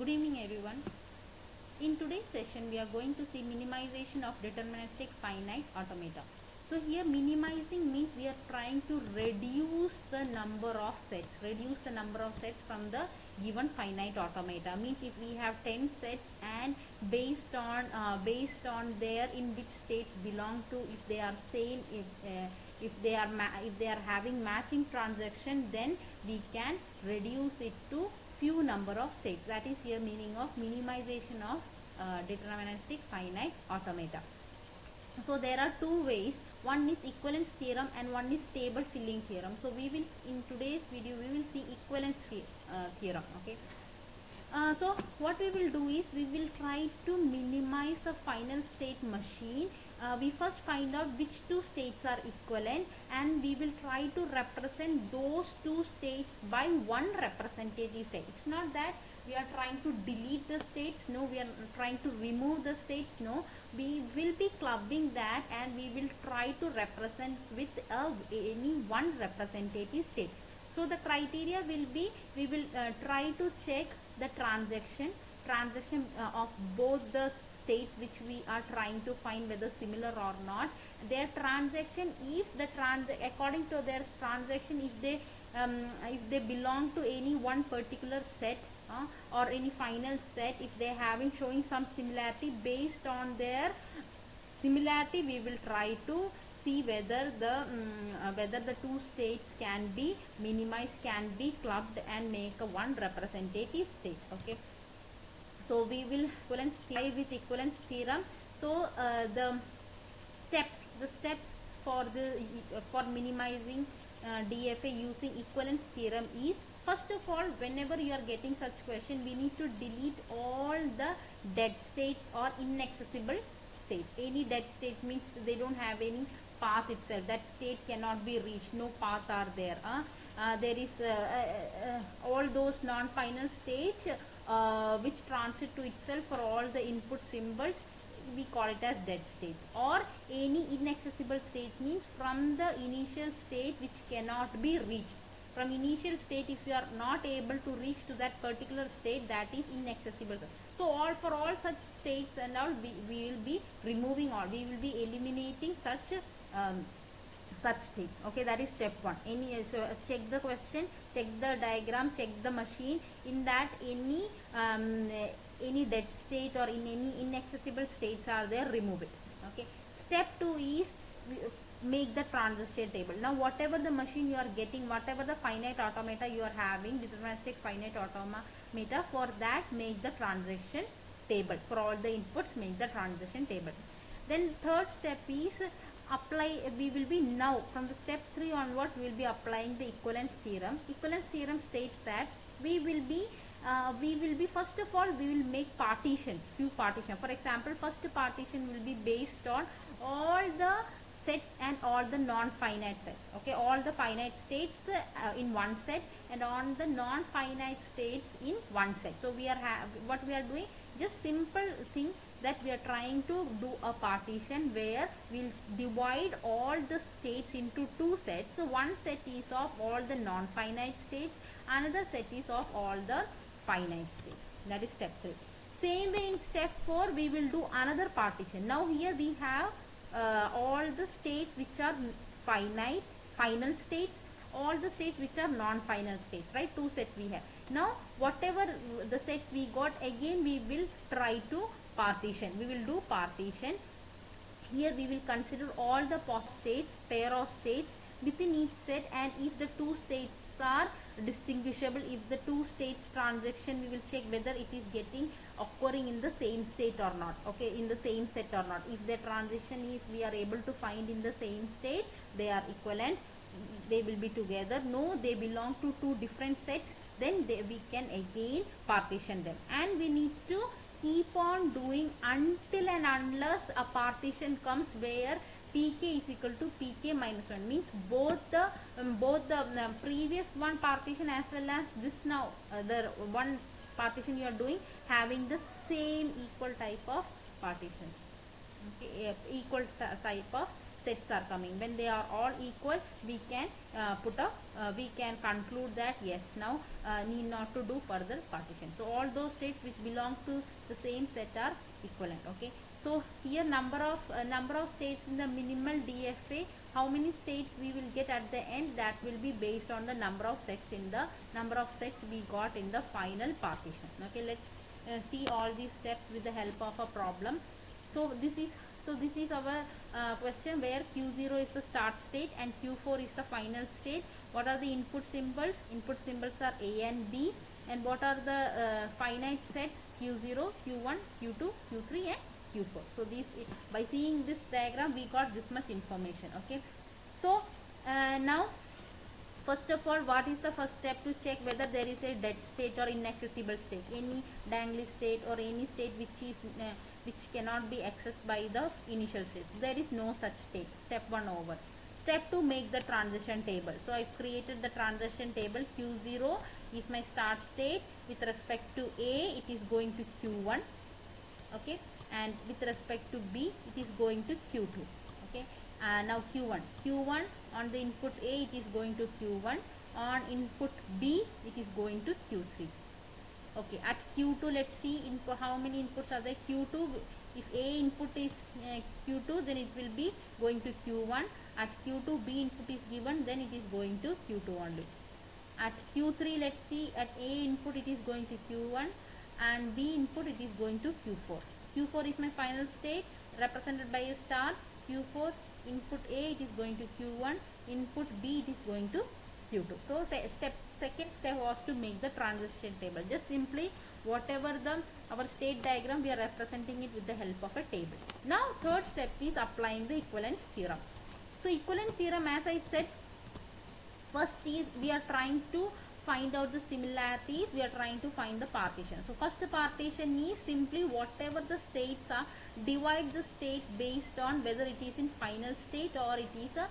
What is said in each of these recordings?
Good evening everyone. In today's session we are going to see minimization of deterministic finite automata. So here minimizing means we are trying to reduce the number of sets from the given finite automata. Means if we have 10 sets and based on their in which states belong to, if they are same, if they are having matching transaction, then we can reduce it to few number of states. That is here meaning of minimization of deterministic finite automata. So there are two ways. One is equivalence theorem and one is table filling theorem. So we will, in today's video, we will see equivalence theorem. Okay. So what we will do is we will try to minimize the final state machine. We first find out which two states are equivalent, and we will try to represent those two states by one representative state. It's not that we are trying to delete the states, no, we are trying to remove the states, no, we will be clubbing that and we will try to represent with any one representative state. So the criteria will be, we will try to check the transaction of both the states which we are trying to find whether similar or not. Their transaction, if the according to their transaction, if they belong to any one particular set or any final set, if they having showing some similarity, based on their similarity we will try to see whether the two states can be minimized, can be clubbed and make a one representative state. Okay, so we will with equivalence theorem. So the steps for minimizing DFA using equivalence theorem is, first of all, whenever you are getting such question, we need to delete all the dead states or inaccessible states. Any dead state means they don't have any path itself, that state cannot be reached, no path are there. There is all those non-final states which transit to itself for all the input symbols, we call it as dead states. Or any inaccessible state means from the initial state which cannot be reached. From initial state, if you are not able to reach to that particular state, that is inaccessible. So for all such states and all, we will be removing, or we will be eliminating such states. Okay, that is step one. So check the question, check the diagram, check the machine. In that any dead state or in any inaccessible states are there, remove it. Okay. Step two is make the transition table. Now whatever the machine you are getting, whatever the finite automata you are having, deterministic finite automata, for that make the transaction table. For all the inputs, make the transaction table. Then third step is apply. We will be now from the step 3 onwards, we will be applying the equivalence theorem. Equivalence theorem states that we will be first of all, we will make partitions, few partitions. For example, first partition will be based on all the sets and all the non-finite sets. Okay, all the finite states in one set and on the non-finite states in one set. So we are what we are doing, just simple thing, that we are trying to do a partition where we'll divide all the states into two sets. So one set is of all the non-finite states, another set is of all the finite states. That is step 3. Same way in step 4 we will do another partition. Now here we have all the states which are final states, all the states which are non-final states, right? Two sets we have. Now whatever the sets we got, again we will try to partition. We will do partition. Here we will consider all the states, pair of states within each set, and if the two states are distinguishable, if the two states transaction, we will check whether it is occurring in the same state or not. Okay, in the same set or not. If the transition is we are able to find in the same state, they are equivalent, they will be together. No, they belong to two different sets, then we can again partition them, and we need to keep on doing until and unless a partition comes where pk is equal to pk minus 1, means both the previous one partition as well as this now the one partition you are doing having the same equal type of partition. Okay, equal type of sets are coming. When they are all equal, we can we can conclude that yes, now need not to do further partition. So all those states which belong to the same set are equivalent. Okay, so here number of states in the minimal DFA, how many states we will get at the end, that will be based on the number of sets we got in the final partition. Okay, let's see all these steps with the help of a problem. So this is our question where Q0 is the start state and Q4 is the final state. What are the input symbols? Input symbols are A and B. And what are the finite sets? Q0, Q1, Q2, Q3 and Q4. So these, by seeing this diagram, we got this much information. Okay, so now first of all, what is the first step to check whether there is a dead state or inaccessible state? Any dangly state or any state which cannot be accessed by the initial state. There is no such state. Step 1 over. Step 2, make the transition table. So I've created the transition table. Q0 is my start state. With respect to A, it is going to Q1. Okay, and with respect to B, it is going to Q2. Okay, now Q1 on the input A, it is going to Q1. On input B, it is going to Q3. Okay, at Q2, let's see how many inputs are there. Q2, if A input is Q2, then it will be going to Q1. At Q2, B input is given, then it is going to Q2 only. At Q3, let's see, at A input it is going to Q1 and B input it is going to Q4. Q4 is my final state represented by a star. Q4 input A, it is going to Q1, input B, it is going to Q2. So second step was to make the transition table. Just simply whatever our state diagram, we are representing it with the help of a table. Now third step is applying the equivalence theorem. So equivalence theorem, as I said, first is we are trying to find out the similarities, we are trying to find the partition. So first partition is simply whatever the states are, divide the state based on whether it is in final state or it is a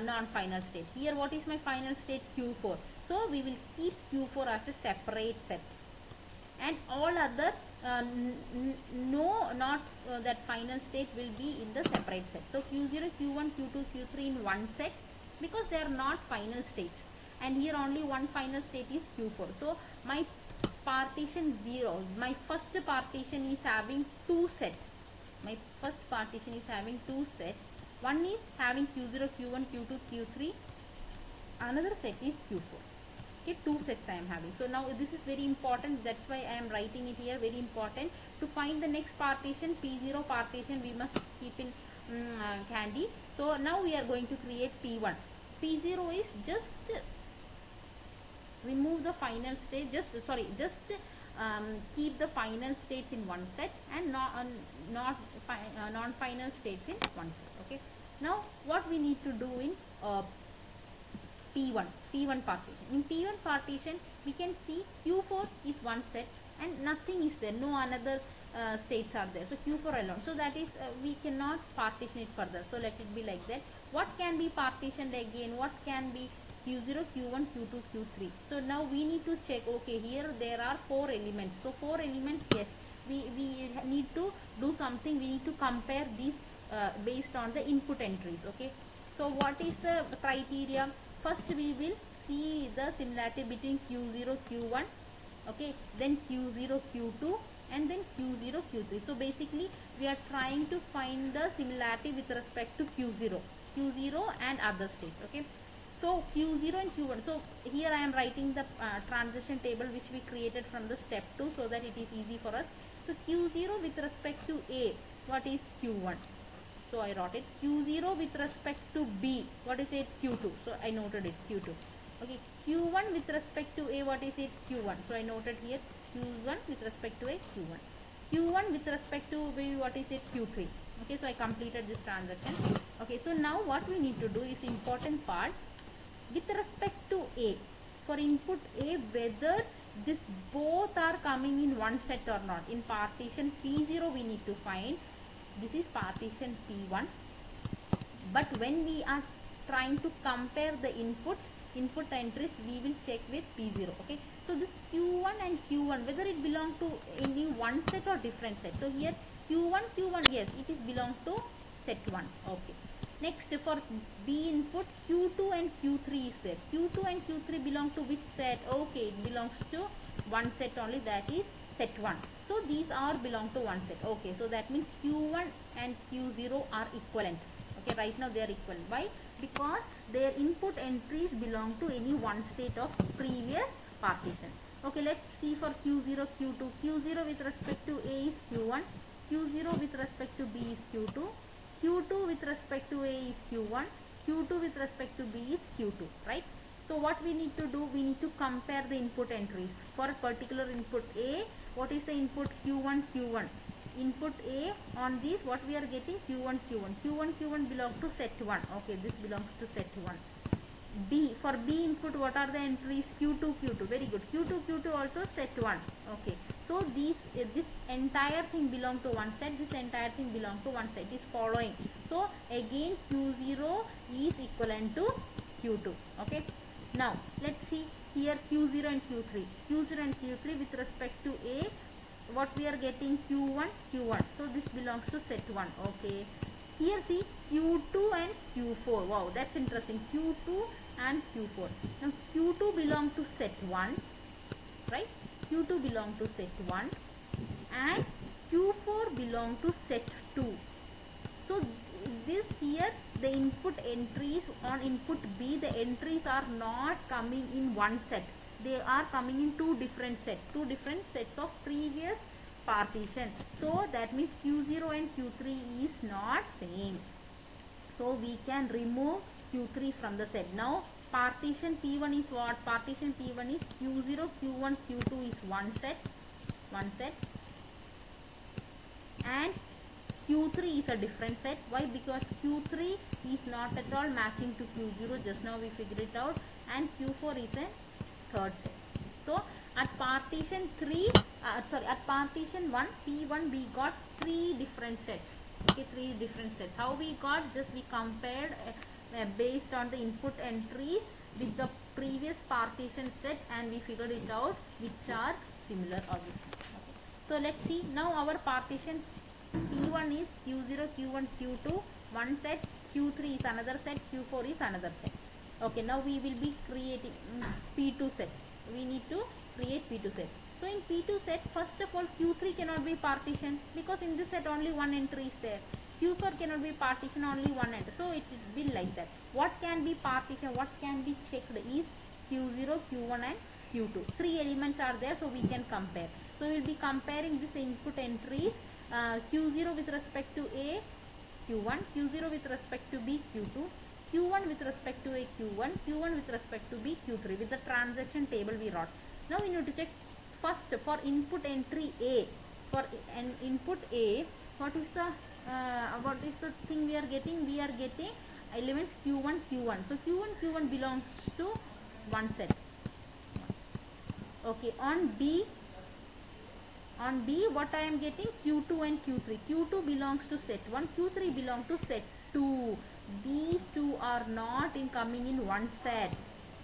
non-final state. Here what is my final state? Q4. So we will keep Q4 as a separate set and all other that final state will be in the separate set. So Q0, Q1, Q2, Q3 in one set because they are not final states, and here only one final state is Q4. So my partition 0, my first partition is having two sets. My first partition is having two sets. One is having Q0, Q1, Q2, Q3. Another set is Q4. Okay, two sets I am having. So now this is very important. That's why I am writing it here. Very important to find the next partition, P0 partition. We must keep in handy. So now we are going to create P1. P0 is just remove the final state. Just keep the final states in one set and non-final states in one set. Okay. Now what we need to do in P1 partition. In P1 partition, we can see Q4 is one set and nothing is there. No another states are there. So Q4 alone. So that is we cannot partition it further. So let it be like that. What can be partitioned again? What can be Q0, Q1, Q2, Q3? So now we need to check. Okay, here there are 4 elements. So 4 elements, yes. We need to do something. We need to compare these based on the input entries. Okay. So what is the criteria? First we will see the similarity between Q0, Q1, okay, then Q0, Q2 and then Q0, Q3. So basically we are trying to find the similarity with respect to Q0 and other states. Okay, so Q0 and Q1. So here I am writing the transition table which we created from the step 2 so that it is easy for us. So Q0 with respect to A, what is Q1? So I wrote it. Q0 with respect to B, what is it? Q2. So I noted it, Q2. Okay, Q1 with respect to A, what is it? Q1. So I noted here Q1 with respect to A, Q1. Q1 with respect to B, what is it? Q3. Okay, so I completed this transaction. Okay, so now what we need to do is important part. With respect to A, for input A, whether this both are coming in one set or not. In partition P0 we need to find. This is partition P1, but when we are trying to compare the input entries, we will check with P0. Okay, so this Q1 and Q1, whether it belong to any one set or different set. So here Q1, yes, it is belong to set 1. Okay, Next, for B input, Q2 and Q3 is there. Q2 and Q3 belong to which set? Okay, it belongs to one set only, that is set 1. So these are belong to one set. Okay, so that means Q1 and Q0 are equivalent. Okay, right now they are equivalent. Why? Because their input entries belong to any one state of previous partition. Okay, let's see for Q0, Q2. Q0 with respect to A is Q1. Q0 with respect to B is Q2. Q2 with respect to A is Q1, Q2 with respect to B is Q2, right? So what we need to do, we need to compare the input entries. For a particular input A, what is the input Q1, Q1? Input A on this, what we are getting Q1, Q1. Q1, Q1 belongs to set 1. Okay, this belongs to set 1. B, for B input, what are the entries? Q2, Q2. Very good. Q2, Q2 also set 1. Okay. So this entire thing belong to one set. This entire thing belong to one set. Is following. So again Q0 is equivalent to Q2. Okay. Now let's see here Q0 and Q3. Q0 and Q3 with respect to A, what we are getting Q1, Q1. So this belongs to set 1. Okay. Here see Q2 and Q4. Wow, that's interesting. Q2 and Q4. Now Q2 belong to set 1, right? Q2 belong to set 1 and Q4 belong to set 2. So this here, the input entries on input B, the entries are not coming in one set. They are coming in two different sets of previous partition. So that means Q0 and Q3 is not same. So we can remove Q3 from the set. Now partition P1 is what? Partition P1 is Q0, Q1, Q2 is one set, and Q3 is a different set. Why? Because Q3 is not at all matching to Q0. Just now we figured it out. And Q4 is a third set. So at partition 3, at partition 1, P1, we got 3 different sets. Okay, 3 different sets. How we got? Just we compared based on the input entries with the previous partition set, and we figured it out which are similar or which. Okay. So let's see. Now our partition P1 is Q0, Q1, Q2 one set, Q3 is another set, Q4 is another set. Okay, now we will be creating P2 set. We need to create P2 set. So in P2 set, first of all, Q3 cannot be partition because in this set only one entry is there. Q4 cannot be partition, only one entry. So it will be like that. What can be partition, what can be checked is Q0, Q1 and Q2. 3 elements are there, so we can compare. So we will be comparing this input entries. Q0 with respect to A, Q1, Q0 with respect to B, Q2, Q1 with respect to A, Q1, Q1 with respect to B, Q3 with the transaction table we wrote. Now we need to check first for input entry A. For an input A, what is the thing we are getting? We are getting elements Q1, Q1. So Q1, Q1 belongs to one set. Okay, on B, what I am getting? Q2 and Q3. Q2 belongs to set 1, Q3 belongs to set 2. These two are not coming in one set.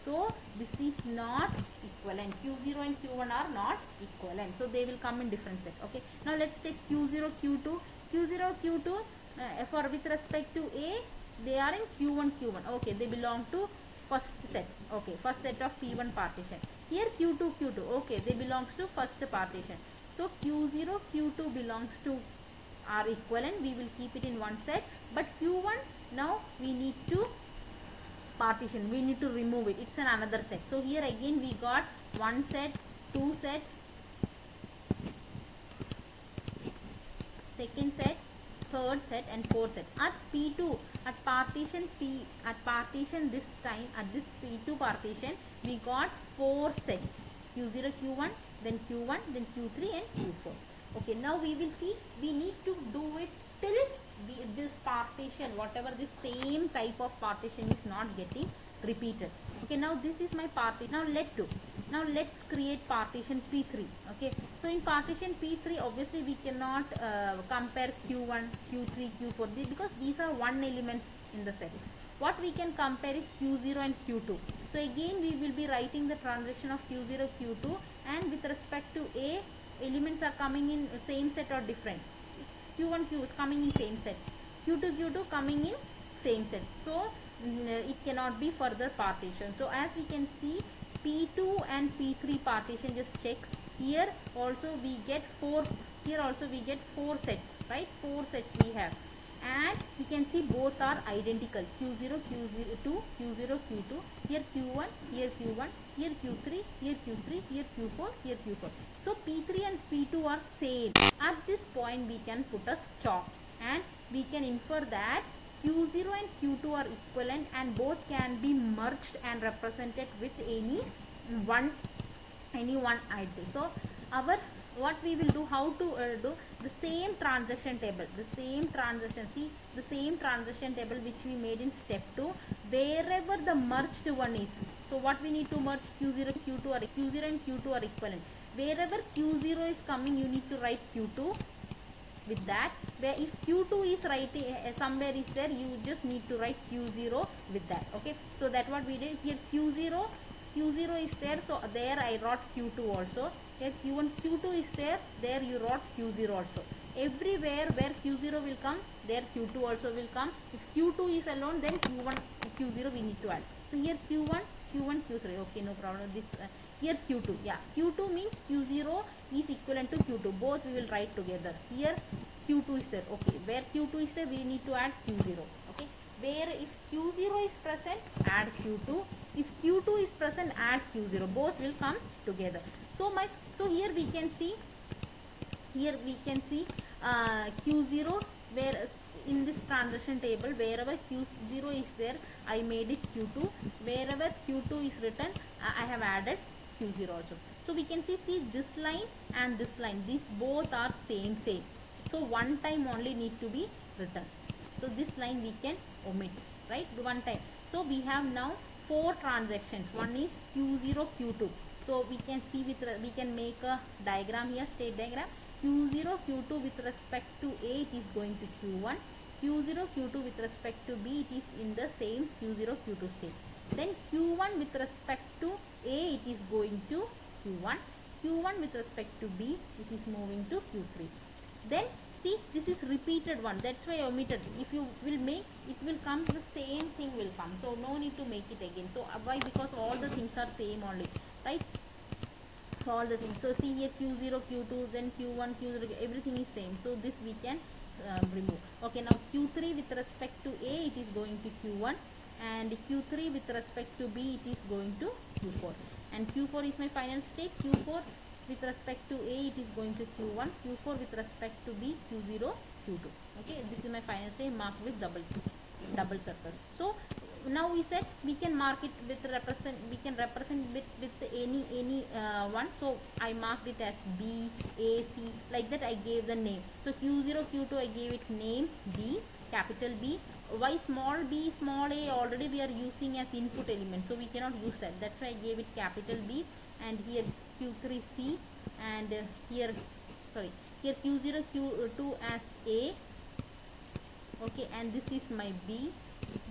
So this is not equivalent. Q0 and Q1 are not equivalent. So they will come in different set. Okay. Now let's take Q0, Q2. Q0, Q2 for with respect to A, they are in Q1, Q1. Okay, they belong to first set. Okay, first set of P1 partition. Here Q2, Q2. Okay, they belongs to first partition. So Q0, Q2 belongs to are equivalent. We will keep it in one set. But Q1, now we need to partition. We need to remove it. It's another set. So here again we got one set, two set, second set, third set and fourth set. At P2, at partition this time, at this P2 partition, we got 4 sets. Q0, Q1, then Q1, then Q3 and Q4. Okay, now we will see, we need to do it till this partition, whatever the same type of partition is not getting repeated. Okay, now this is my partition. Now let's create partition P3. Okay, so in partition P3, obviously we cannot compare Q1, Q3, Q4 because these are one elements in the set. What we can compare is Q0 and Q2. So again we will be writing the transaction of Q0, Q2, and with respect to A, elements are coming in same set or different. Q1, Q is coming in same set. Q2, Q2 coming in same set. So it cannot be further partition. So as we can see, P2 and P3 partition just checks. Here also we get 4, here also we get 4 sets, right? 4 sets we have, and we can see both are identical, Q0 Q2 Q0 Q2, here Q1, here Q1, here Q3, here Q3, here Q4, here Q4. So P3 and P2 are same. At this point we can put a stop, and we can infer that Q0 and Q2 are equivalent and both can be merged and represented with any one item. So our what we will do, how to do the same transaction table, the same transaction table which we made in step 2, wherever the merged one is. So what we need to merge, Q0 Q2 or Q0 and Q2 are equivalent. Wherever Q0 is coming, you need to write Q2 with that. Where if Q2 is writing somewhere is there, you just need to write Q0 with that. Okay, so that's what we did here. Q0 is there, so there I wrote Q2 also. Here Q1 Q2 is there you wrote Q0 also. Everywhere where Q0 will come, there Q2 also will come. If Q2 is alone, then Q1 Q0 we need to add. So here Q1 Q3, okay, no problem. This here Q2, yeah, Q2 means Q0 is equivalent to Q2, both we will write together. Here Q2 is there, okay, where Q2 is there we need to add Q0, okay. Where if Q0 is present, add Q2, if Q2 is present, add Q0, both will come together. So here we can see Q0, where in this transaction table wherever Q0 is there, I made it Q2, wherever Q2 is written, I have added Q0 also. So we can see this line and this line, these both are same. So one time only need to be written. So this line we can omit, right, one time. So we have now 4 transactions. One is Q0 Q2. So we can see we can make a diagram here, state diagram. Q0 Q2 with respect to A, it is going to Q1. Q0 Q2 with respect to B, it is in the same Q0 Q2 state. Then Q1 with respect to A, it is going to Q1. Q1 with respect to B, it is moving to Q3. Then see, this is repeated one, that's why I omitted. If you will make, it will come, the same thing will come, so no need to make it again. So why? Because all the things are same only, right? So all the things, so see here Q0 Q2, then Q1 Q0, everything is same, so this we can remove. Okay, now Q3 with respect to A, it is going to Q1, and Q3 with respect to B, it is going to Q4, and Q4 is my final state. Q4 with respect to A, it is going to Q1, Q4 with respect to B, Q0 Q2. Okay, this is my final state marked with double circle. So now we said we can mark it with represent with any one. So I marked it as B, A, C, like that I gave the name. So Q0 Q2 I gave it name B, capital B. Why small b small a? Already we are using as input element, so we cannot use that, that's why I gave it capital B. And here Q3C, and here Q0 Q2 as A. Okay, and this is my B,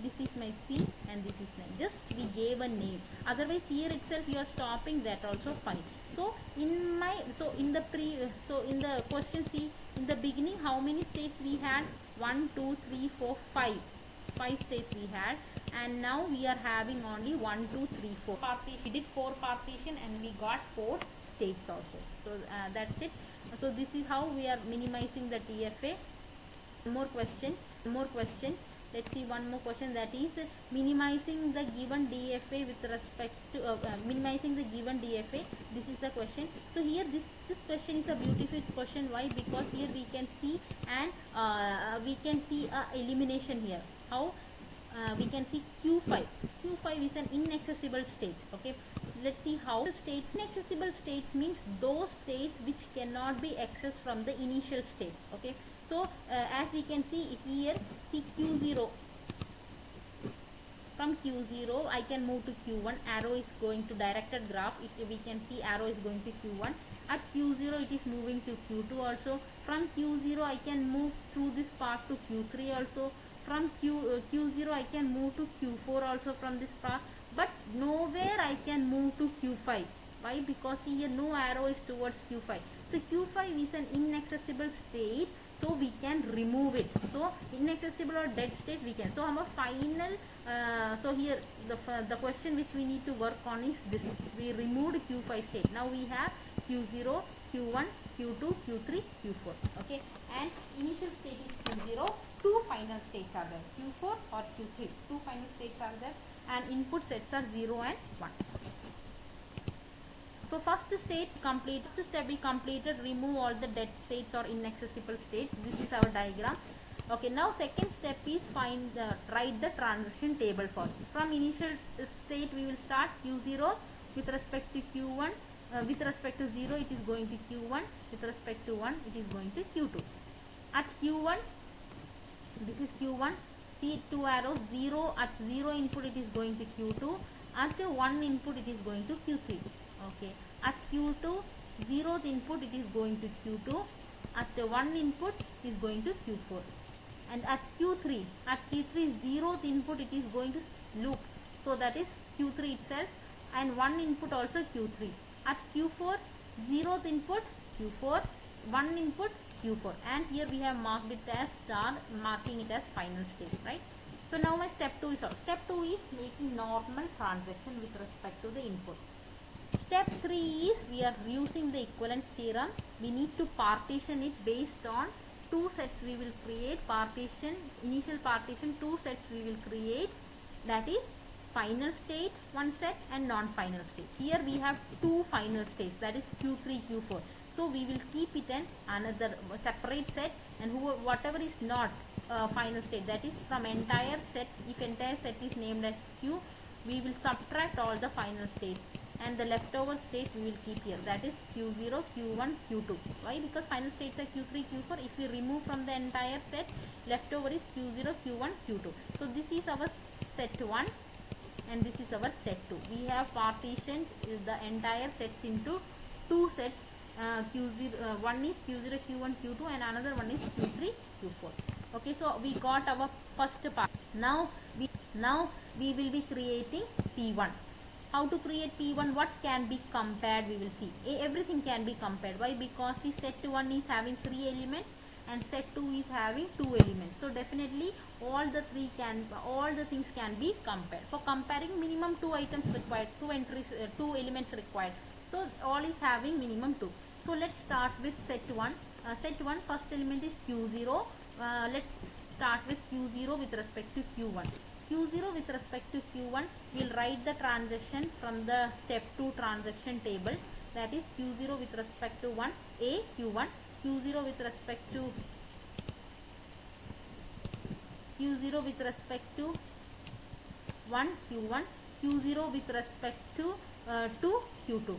this is my C, and this is my, just we gave a name. Otherwise here itself you are stopping, that also fine. So in the question, see, in the beginning how many states we had? 1 2 3 4 5 states we had, and now we are having only 1 2 3 4 partition. We did 4 partition and we got 4 states also. So that's it. So this is how we are minimizing the TFA. More question. Let's see one more question, that is minimizing the given DFA with respect to minimizing the given DFA. This is the question. So here this question is a beautiful question. Why? Because here we can see elimination here. How? We can see Q5 is an inaccessible state. Okay, let's see how states. Inaccessible states means those states which cannot be accessed from the initial state. Okay, so as we can see here, see Q0, from Q0 I can move to Q1, arrow is going to directed graph. If we can see, arrow is going to Q1. At Q0 it is moving to Q2 also. From Q0 I can move through this path to Q3 also. From Q0 I can move to Q4 also from this path, but nowhere I can move to Q5. Why? Because here no arrow is towards Q5. So Q5 is an inaccessible state so we can remove it. So inaccessible or dead state we can. So our final so here the question which we need to work on is this. We removed Q5 state. Now we have Q0, Q1, Q2, Q3, Q4. Okay, and initial state is Q0. Two final states are there, Q4 or Q3. Two final states are there, and input sets are 0 and 1. So first state complete. First step we completed, remove all the dead states or inaccessible states. This is our diagram. Okay, now second step is write the transition table for it. From initial state we will start Q0 with respect to Q1. With respect to 0 it is going to Q1. With respect to 1 it is going to Q2. At Q1, this is Q1. See two arrows, 0 at 0 input it is going to Q2. After 1 input it is going to Q3. Okay, at Q2 zeroth input it is going to Q2. After 1 input it is going to Q4. And at Q3 zeroth input it is going to loop, so that is Q3 itself, and 1 input also Q3. At Q4 zeroth input Q4, 1 input Q4, and here we have marked it as star, marking it as final state, right? So now my step 2 is solved. Step 2 is making normal transaction with respect to the input. Step 3 is we are using the equivalence theorem. We need to partition it based on two sets we will create. Partition, initial partition, two sets we will create, that is final state one set and non-final state. Here we have two final states, that is Q3, Q4. So we will keep it in another separate set, and whatever is not final state, that is from entire set, if entire set is named as Q, we will subtract all the final states, and the leftover states we will keep here, that is Q0, Q1, Q2. Why? Because final states are Q3, Q4. If we remove from the entire set, leftover is Q0, Q1, Q2. So this is our set 1 and this is our set 2. We have partitioned the entire sets into two sets. One is Q0, Q1, Q2, and another one is Q3, Q4. Okay, so we got our first part. Now we will be creating P1. How to create P1? What can be compared? We will see. Everything can be compared. Why? Because the set 1 is having 3 elements and set 2 is having 2 elements. So definitely all the things can be compared. For comparing, minimum 2 items required, 2 entries, 2 elements required. So all is having minimum 2. So let's start with set 1. Set 1, first element is Q0. Let's start with Q0 with respect to Q1. Q0 with respect to Q1, we will write the transaction from the step 2 transaction table, that is Q0 with respect to 1, A, Q1, Q0 with respect to Q0 with respect to 1, Q1, Q0 with respect to 2, Q2.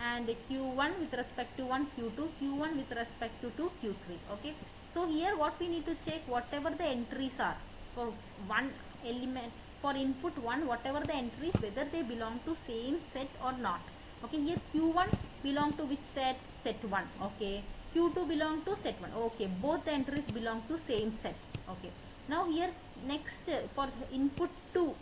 And Q1 with respect to 1, Q2, Q1 with respect to 2, Q3. Okay, so here what we need to check, whatever the entries are for one element, for input 1, whatever the entries, whether they belong to same set or not. Okay, here Q1 belong to which set? Set 1. Okay, Q2 belong to set 1. Okay, both the entries belong to same set. Okay, now here next for input 2,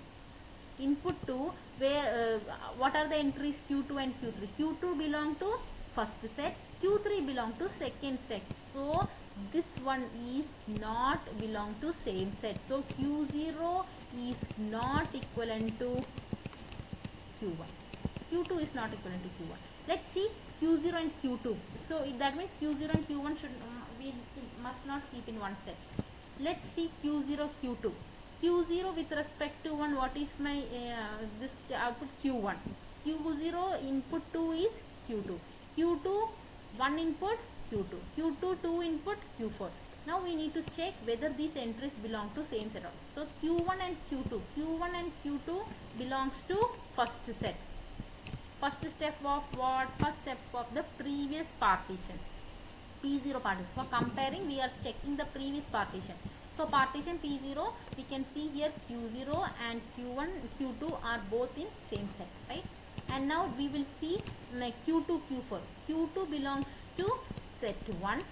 where what are the entries? Q2 and Q3. Q2 belong to first set, Q3 belong to second set. So this one is not belong to same set. So Q0 is not equivalent to Q1. Q2 is not equivalent to Q1. Let's see Q0 and Q2. So that means Q0 and Q1 should we must not keep in one set. Let's see Q0, Q2. Q0 with respect to 1, what is my this output? Q1. Q0 input 2 is Q2. Q2 1 input Q2. Q2 2 input Q4. Now we need to check whether these entries belong to same set. So Q1 and Q2. Q1 and Q2 belongs to first set. First step of what? First step of the previous partition. P0 partition. For comparing, we are checking the previous partition. So partition P0, we can see here Q0 and Q1, Q2 are both in same set, right? And now we will see like Q2, Q4. Q2 belongs to set 1,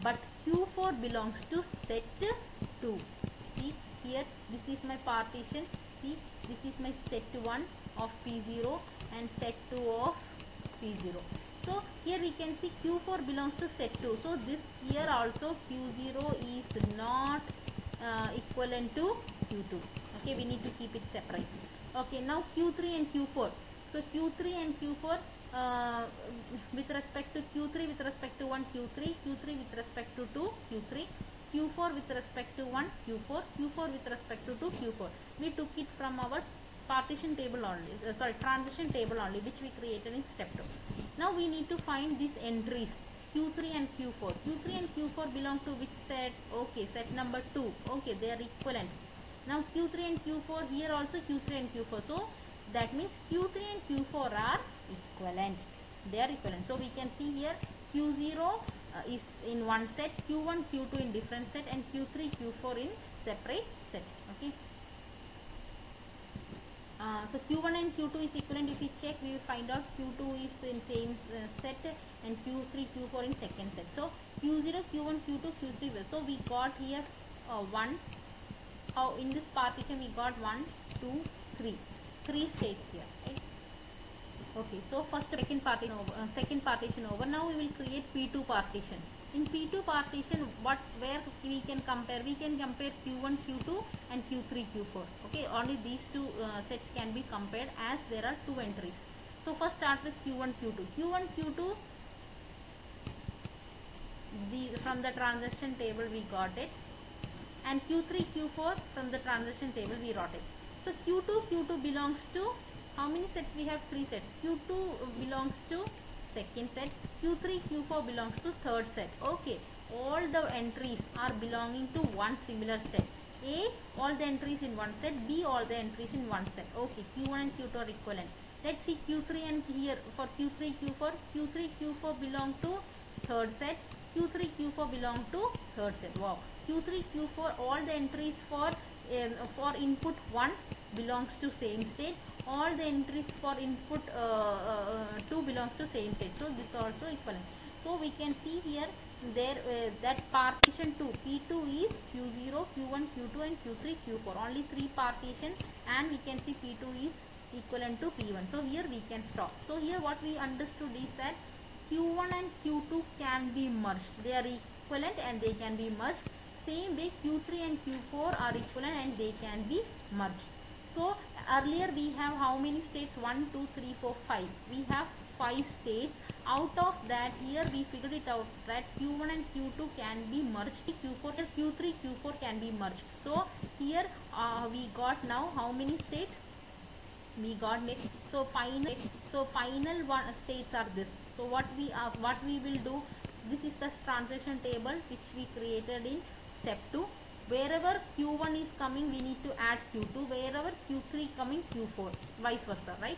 but Q4 belongs to set 2. See here, this is my partition. See, this is my set 1 of P0 and set 2 of P0. So here we can see Q4 belongs to set 2. So this here also Q0 is not equivalent to Q2. Okay, we need to keep it separate. Okay, now Q3 and Q4. So Q3 and Q4 with respect to Q3 with respect to 1 Q3, Q3 with respect to 2 Q3, Q4 with respect to 1 Q4, Q4 with respect to 2 Q4. We took it from our partition table only, transition table only, which we created in step 2. Now we need to find these entries Q3 and Q4. Q3 and Q4 belong to which set? Okay, set number 2. Okay, they are equivalent. Now Q3 and Q4, here also Q3 and Q4. So that means Q3 and Q4 are equivalent. They are equivalent. So we can see here Q0 is in one set, Q1, Q2 in different set, and Q3, Q4 in separate set. Okay. So Q1 and Q2 is equivalent. If we check, we will find out Q2 is in same set and Q3, Q4 in second set. So Q0, Q1, Q2, Q3. So we got here 1. How in this partition we got 1, 2, 3. 3 states here. Right? Okay. So first second partition over. Now we will create P2 partition. In P2 partition, where we can compare? We can compare Q1, Q2 and Q3, Q4. Okay, only these two sets can be compared as there are 2 entries. So first start with Q1, Q2. Q1, Q2, from the transaction table we got it, and Q3, Q4 from the transaction table we wrote it. So Q2 belongs to how many sets? We have 3 sets. Q2 belongs to second set, Q3, Q4 belongs to third set. Okay, all the entries are belonging to one similar set. A, all the entries in one set, B, all the entries in one set. Okay, Q1 and Q2 are equivalent. Let's see Q3 and here for Q3, Q4. Q3, Q4 belong to third set, Q3, Q4 belong to third set. Wow. Q3, Q4, all the entries for input 1 belongs to same state. All the entries for input 2 belongs to same state. So this also equivalent. So we can see here there that partition 2 P2 is Q0, Q1, Q2 and Q3, Q4. Only 3 partition, and we can see P2 is equivalent to P1. So here we can stop. So here what we understood is that Q1 and Q2 can be merged. They are equivalent and they can be merged. Same way Q3 and Q4 are equivalent and they can be merged. So earlier we have how many states? 1, 2, 3, 4, 5. We have 5 states. Out of that, here we figured it out that Q1 and Q2 can be merged. Q4, Q3, Q4 can be merged. So here we got now how many states? We got next. So final one states are this. So what we will do? This is the transaction table which we created in step 2. Wherever Q1 is coming, we need to add Q2. Wherever Q3 coming, Q4. Vice versa, right?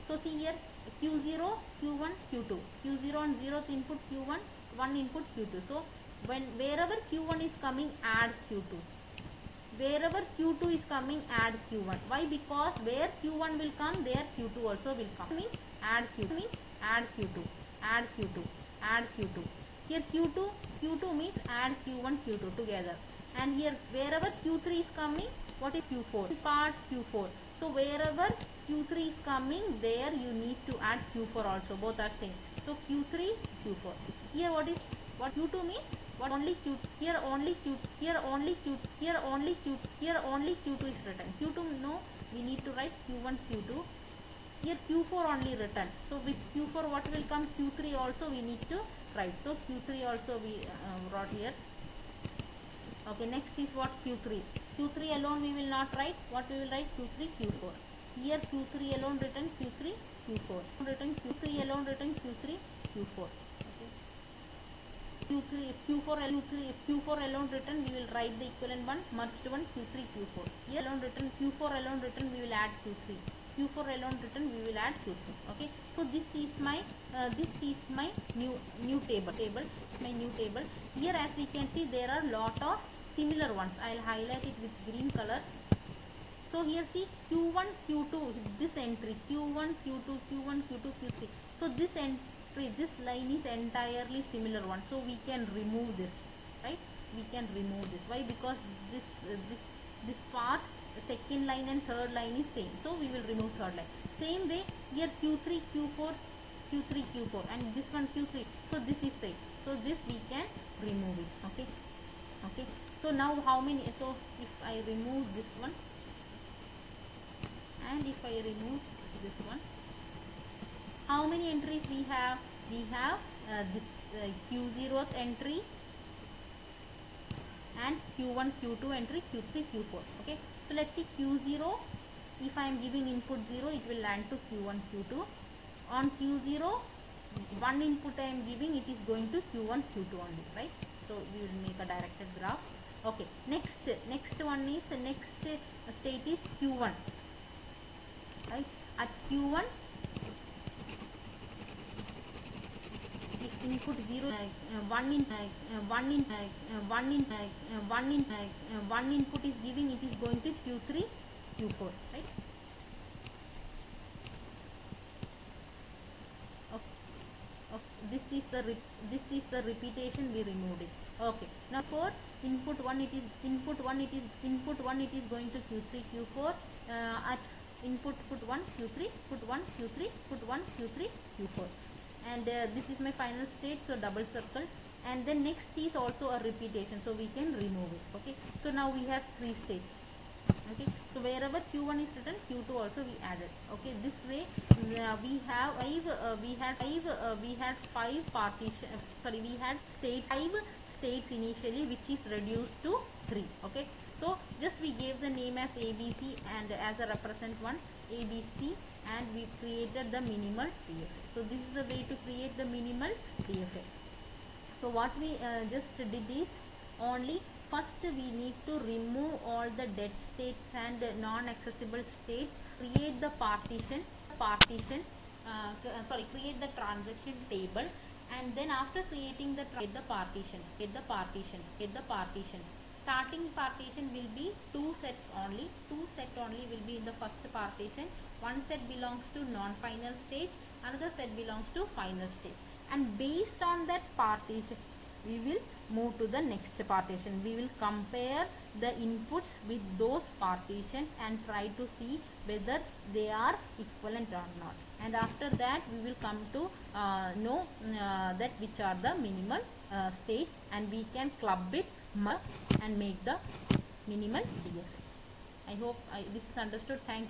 So see here Q0, Q1, Q2. Q0 and 0th input Q1, 1 input Q2. So wherever Q1 is coming, add Q2. Wherever Q2 is coming, add Q1. Why? Because where Q1 will come, there Q2 also will come. Means add Q2. Add Q2. Add Q2. Add Q2. Here Q2 means add Q1, Q2 together. And here wherever Q3 is coming, what is Q4? Part Q4. So wherever Q3 is coming, there you need to add Q4 also. Both are same. So Q3, Q4. Here what Q2 means? What only Q, here only Q, here only Q, here only Q, here only Q2 is written. Q2 no, we need to write Q1, Q2. Here Q4 only written. So with Q4 what will come? Q3 also we need to write. So Q3 also we wrote here. Okay, next is what? Q3. Q3 alone we will not write. What we will write? Q3, Q4. Here Q3 alone written, Q3, Q4. Written Q3 alone written, Q3, Q4. Q4 alone written, we will write the equivalent one, merged one, Q3, Q4. Here alone written, Q4 alone written, we will add Q3. Q4 alone written, we will add Q3. Okay. So this is my new table. My new table. Here as we can see, there are lot of similar ones. I'll highlight it with green color. So here see Q1, Q2, this entry Q1, Q2, Q1, Q2, Q3. So this entry, this line is entirely similar one. So we can remove this, right? We can remove this. Why? Because this part, the second line and third line is same. So we will remove third line. Same way here Q3, Q4, Q3 Q4 and this one Q3, so this is safe, so this we can remove it. Okay, so now how many, so if I remove this one and if I remove this one, how many entries we have? We have this Q0th entry and Q1 Q2 entry, Q3 Q4. Okay, so let's see Q0. If I am giving input 0, it will land to Q1 Q2. On Q0, one input I am giving, it is going to Q1 Q2 only, right? So we will make a directed graph. Okay, next one is the next state is Q1, right? At Q1, if input 0, one input is giving, it is going to Q3 Q4, right? This is the repetition, we removed it. Okay, now for input 1, it is going to Q3 Q4. At input put 1 Q3, put 1 Q3, put 1 Q3 Q4, and this is my final state, so double circle. And then next is also a repetition, so we can remove it. Okay, so now we have 3 states. Okay, so wherever Q1 is written, Q2 also we added. Okay, this way we had five partition, sorry, we had five states initially, which is reduced to 3. Okay, so just we gave the name as ABC and as a represent one ABC, and we created the minimal DFA. So this is the way to create the minimal DFA. So what we just did is, only first we need to remove all the dead states and non-accessible states, create the create the transaction table, and then after creating the partitions. Starting partition will be two sets only. Two set only will be in the first partition. One set belongs to non-final state, another set belongs to final state, and based on that partition we will move to the next partition. We will compare the inputs with those partitions and try to see whether they are equivalent or not, and after that we will come to know that which are the minimal state, and we can club it and make the minimal DFA. I hope this is understood. Thank you.